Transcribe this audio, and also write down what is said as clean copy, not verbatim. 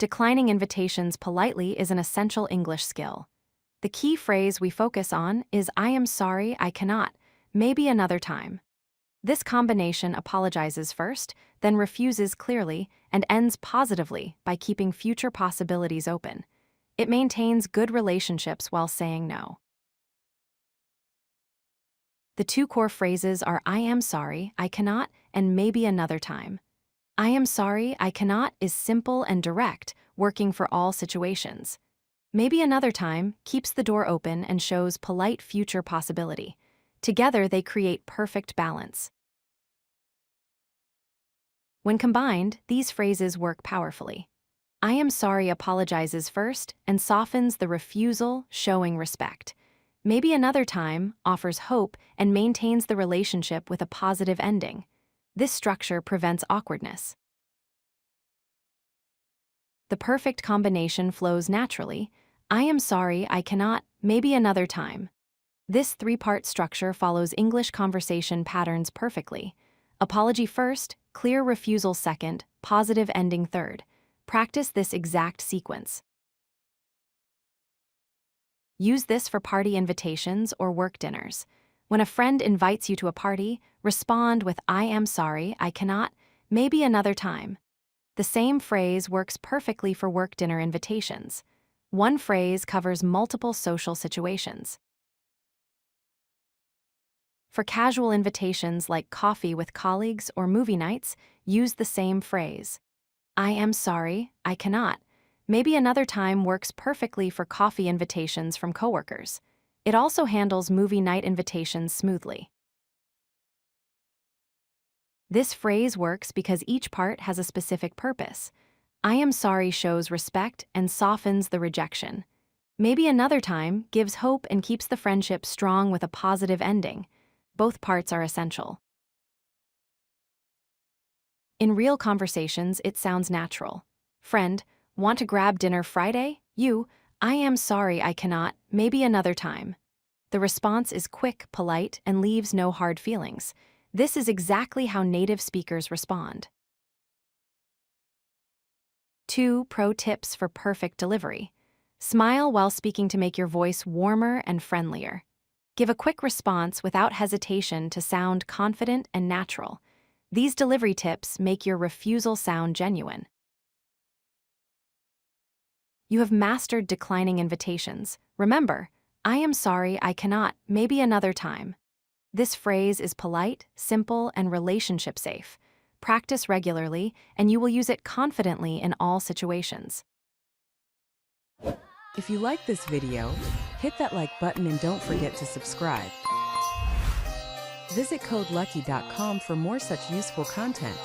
Declining invitations politely is an essential English skill. The key phrase we focus on is "I am sorry, I cannot, maybe another time." This combination apologizes first, then refuses clearly, and ends positively by keeping future possibilities open. It maintains good relationships while saying no. The two core phrases are "I am sorry, I cannot," and "maybe another time." "I am sorry, I cannot" is simple and direct, working for all situations. "Maybe another time" keeps the door open and shows polite future possibility. Together, they create perfect balance. When combined, these phrases work powerfully. "I am sorry" apologizes first and softens the refusal, showing respect. "Maybe another time" offers hope and maintains the relationship with a positive ending. This structure prevents awkwardness. The perfect combination flows naturally. "I am sorry, I cannot, maybe another time." This three-part structure follows English conversation patterns perfectly. Apology first, clear refusal second, positive ending third. Practice this exact sequence. Use this for party invitations or work dinners. When a friend invites you to a party, respond with "I am sorry, I cannot, maybe another time." The same phrase works perfectly for work dinner invitations. One phrase covers multiple social situations. For casual invitations like coffee with colleagues or movie nights, use the same phrase. "I am sorry, I cannot, maybe another time" works perfectly for coffee invitations from coworkers. It also handles movie night invitations smoothly. This phrase works because each part has a specific purpose. "I am sorry" shows respect and softens the rejection. "Maybe another time" gives hope and keeps the friendship strong with a positive ending. Both parts are essential. In real conversations, it sounds natural. "Friend, want to grab dinner Friday?" You, "I am sorry, I cannot, maybe another time." The response is quick, polite, and leaves no hard feelings. This is exactly how native speakers respond. 2 pro tips for perfect delivery. Smile while speaking to make your voice warmer and friendlier. Give a quick response without hesitation to sound confident and natural. These delivery tips make your refusal sound genuine. You have mastered declining invitations. Remember, "I am sorry, I cannot, maybe another time." This phrase is polite, simple, and relationship safe. Practice regularly, and you will use it confidently in all situations. If you like this video, hit that like button and don't forget to subscribe. Visit codelucky.com for more such useful content.